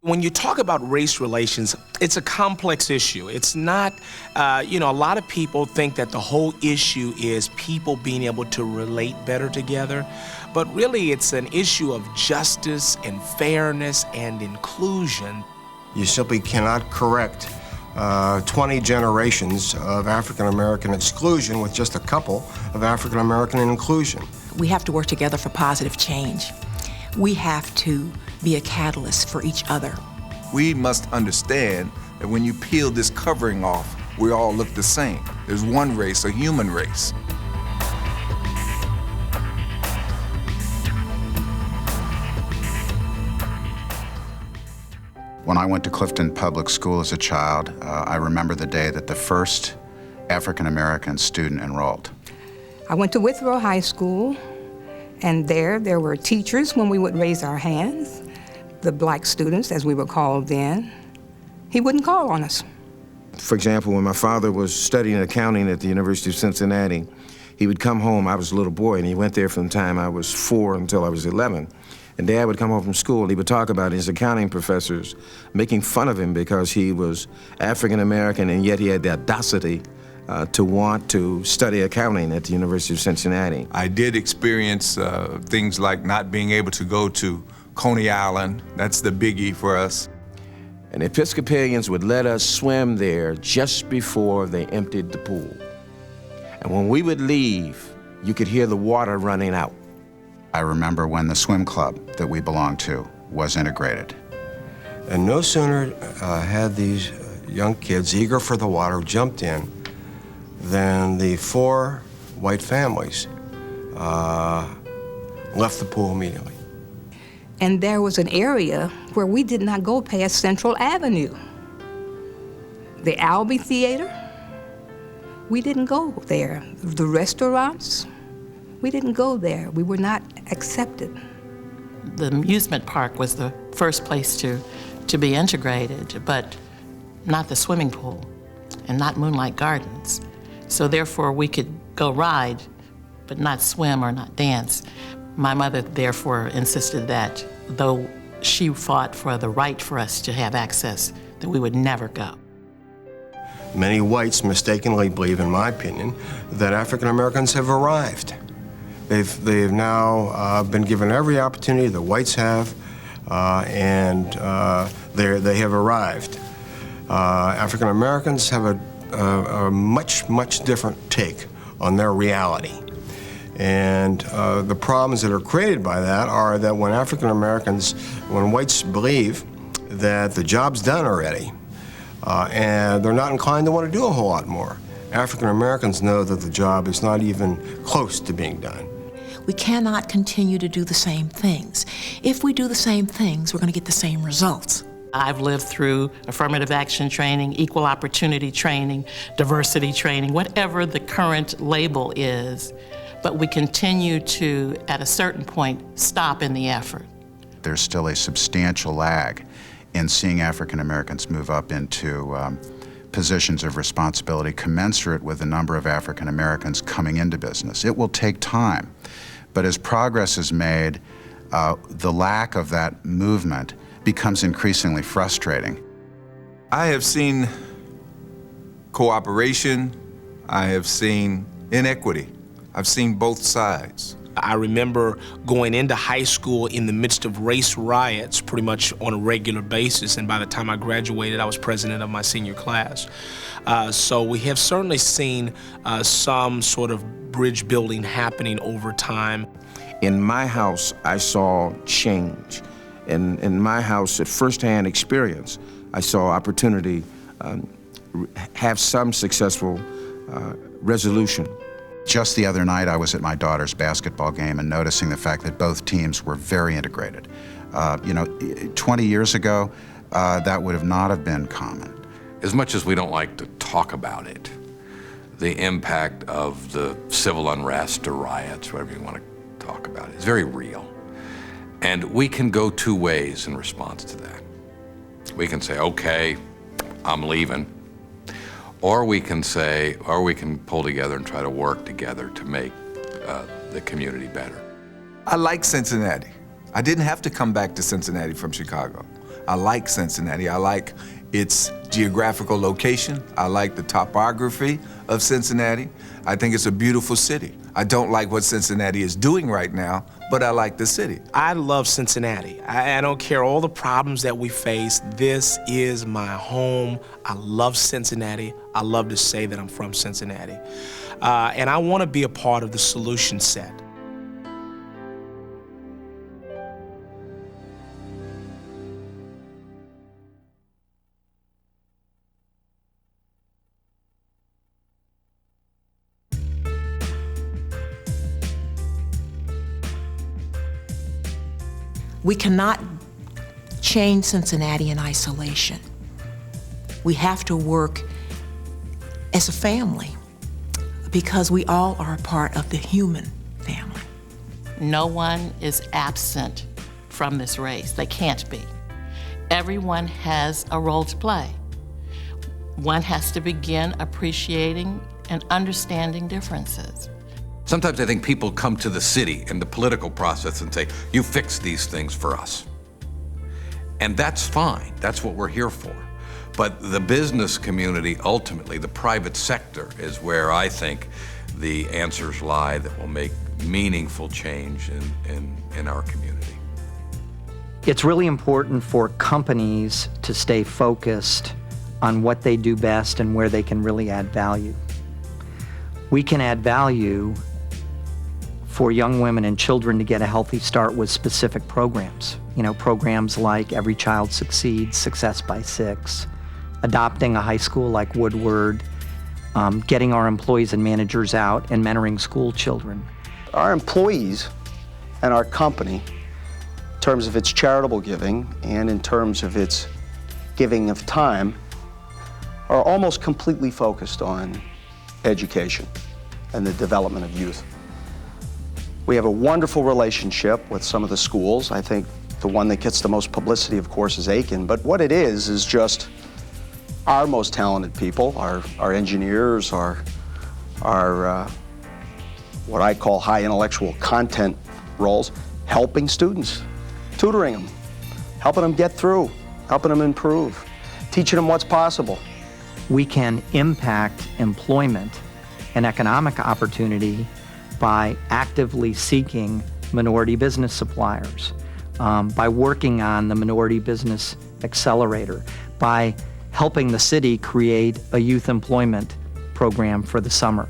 When you talk about race relations, it's a complex issue. It's not, a lot of people think that the whole issue is people being able to relate better together, but really it's an issue of justice and fairness and inclusion. You simply cannot correct 20 generations of African-American exclusion with just a couple of African-American inclusion. We have to work together for positive change. We have to be a catalyst for each other. We must understand that when you peel this covering off, we all look the same. There's one race, a human race. When I went to Clifton Public School as a child, I remember the day that the first African-American student enrolled. I went to Withrow High School, and there were teachers when we would raise our hands, the black students, as we were called then. He wouldn't call on us. For example, when my father was studying accounting at the University of Cincinnati, he would come home. I was a little boy, and he went there from the time I was 4 until I was 11. And Dad would come home from school, and he would talk about his accounting professors making fun of him because he was African-American, and yet he had the audacity to want to study accounting at the University of Cincinnati. I did experience things like not being able to go to Coney Island. That's the biggie for us. And Episcopalians would let us swim there just before they emptied the pool. And when we would leave, you could hear the water running out. I remember when the swim club that we belonged to was integrated. And no sooner had these young kids, eager for the water, jumped in, than the 4 white families left the pool immediately. And there was an area where we did not go past Central Avenue. The Albee Theater, we didn't go there. The restaurants, we didn't go there. We were not accepted. The amusement park was the first place to be integrated, but not the swimming pool and not Moonlight Gardens. So therefore we could go ride, but not swim or not dance. My mother therefore insisted that though she fought for the right for us to have access, that we would never go. Many whites mistakenly believe, in my opinion, that African Americans have arrived. They've now been given every opportunity the whites have, and they have arrived. African Americans have a much different take on their reality. And the problems that are created by that are that when African Americans, when whites believe that the job's done already, and they're not inclined to want to do a whole lot more, African Americans know that the job is not even close to being done. We cannot continue to do the same things. If we do the same things, we're going to get the same results. I've lived through affirmative action training, equal opportunity training, diversity training, whatever the current label is, but we continue to, at a certain point, stop in the effort. There's still a substantial lag in seeing African Americans move up into positions of responsibility commensurate with the number of African Americans coming into business. It will take time, but as progress is made, the lack of that movement becomes increasingly frustrating. I have seen cooperation, I have seen inequity. I've seen both sides. I remember going into high school in the midst of race riots pretty much on a regular basis, and by the time I graduated, I was president of my senior class. So we have certainly seen some sort of bridge building happening over time. In my house, I saw change. In my house, at firsthand experience, I saw opportunity have some successful resolution. Just the other night, I was at my daughter's basketball game and noticing the fact that both teams were very integrated. 20 years ago, that would have not have been common. As much as we don't like to talk about it, the impact of the civil unrest or riots, whatever you want to talk about, is very real. And we can go 2 ways in response to that. We can say, okay, I'm leaving. Or we can pull together and try to work together to make the community better. I like Cincinnati. I didn't have to come back to Cincinnati from Chicago. I like Cincinnati. I like its geographical location. I like the topography of Cincinnati. I think it's a beautiful city. I don't like what Cincinnati is doing right now, but I like the city. I love Cincinnati. I don't care all the problems that we face. This is my home. I love Cincinnati. I love to say that I'm from Cincinnati. And I want to be a part of the solution set. We cannot change Cincinnati in isolation. We have to work as a family because we all are a part of the human family. No one is absent from this race. They can't be. Everyone has a role to play. One has to begin appreciating and understanding differences. Sometimes I think people come to the city and the political process and say, you fix these things for us. And that's fine, that's what we're here for. But the business community, ultimately, the private sector, is where I think the answers lie that will make meaningful change in our community. It's really important for companies to stay focused on what they do best and where they can really add value. We can add value for young women and children to get a healthy start with specific programs. You know, programs like Every Child Succeeds, Success by 6, adopting a high school like Woodward, getting our employees and managers out and mentoring school children. Our employees and our company, in terms of its charitable giving and in terms of its giving of time, are almost completely focused on education and the development of youth. We have a wonderful relationship with some of the schools. I think the one that gets the most publicity, of course, is Aiken. But what it is just our most talented people, our engineers, our what I call high intellectual content roles, helping students, tutoring them, helping them get through, helping them improve, teaching them what's possible. We can impact employment and economic opportunity by actively seeking minority business suppliers, by working on the Minority Business Accelerator, by helping the city create a youth employment program for the summer.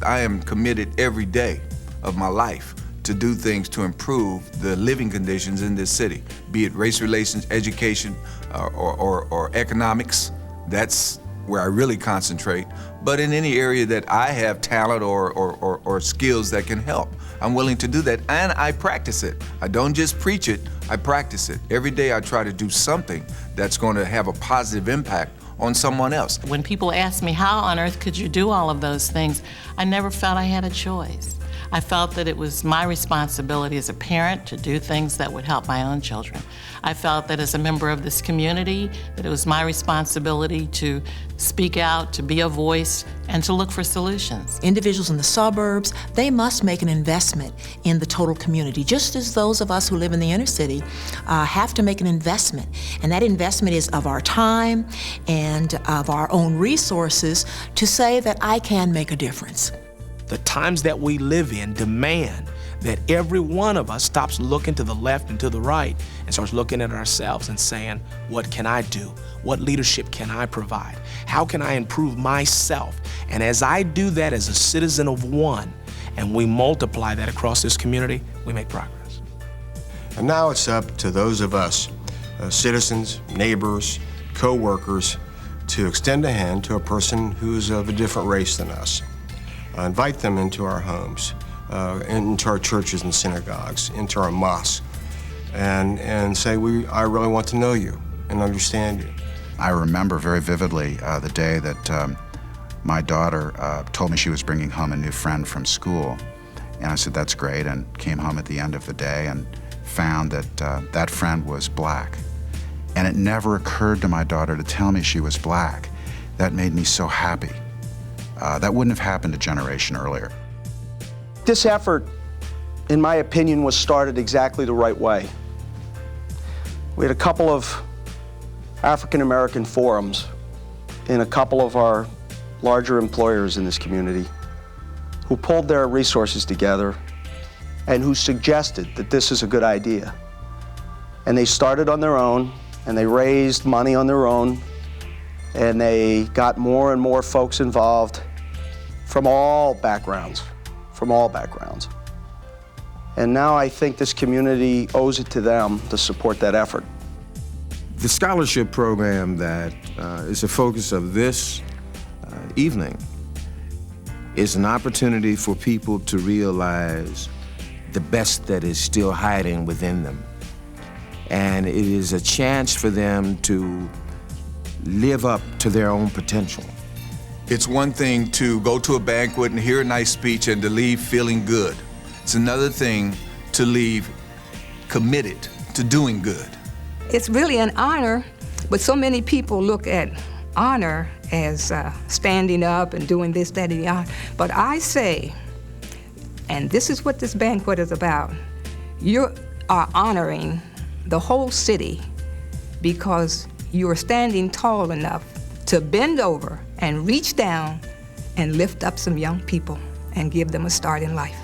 I am committed every day of my life to do things to improve the living conditions in this city, be it race relations, education, or economics. That's where I really concentrate. But in any area that I have talent or skills that can help, I'm willing to do that, and I practice it. I don't just preach it, I practice it. Every day I try to do something that's going to have a positive impact on someone else. When people ask me, how on earth could you do all of those things, I never felt I had a choice. I felt that it was my responsibility as a parent to do things that would help my own children. I felt that as a member of this community, that it was my responsibility to speak out, to be a voice, and to look for solutions. Individuals in the suburbs, they must make an investment in the total community, just as those of us who live in the inner city have to make an investment. And that investment is of our time and of our own resources to say that I can make a difference. The times that we live in demand that every one of us stops looking to the left and to the right and starts looking at ourselves and saying, what can I do? What leadership can I provide? How can I improve myself? And as I do that as a citizen of one, and we multiply that across this community, we make progress. And now it's up to those of us, citizens, neighbors, co-workers, to extend a hand to a person who's of a different race than us. Invite them into our homes, into our churches and synagogues, into our mosques, and say, I really want to know you and understand you. I remember very vividly the day that my daughter told me she was bringing home a new friend from school. And I said, that's great, and came home at the end of the day and found that that friend was black. And it never occurred to my daughter to tell me she was black. That made me so happy. That wouldn't have happened a generation earlier. This effort, in my opinion, was started exactly the right way. We had a couple of African American forums in a couple of our larger employers in this community who pulled their resources together and who suggested that this is a good idea. And they started on their own, and they raised money on their own, and they got more and more folks involved from all backgrounds, And now I think this community owes it to them to support that effort. The scholarship program that is the focus of this evening is an opportunity for people to realize the best that is still hiding within them. And it is a chance for them to live up to their own potential. It's one thing to go to a banquet and hear a nice speech and to leave feeling good. It's another thing to leave committed to doing good. It's really an honor, but so many people look at honor as standing up and doing this, that, and the other. But I say, and this is what this banquet is about, you are honoring the whole city because you are standing tall enough to bend over and reach down and lift up some young people and give them a start in life.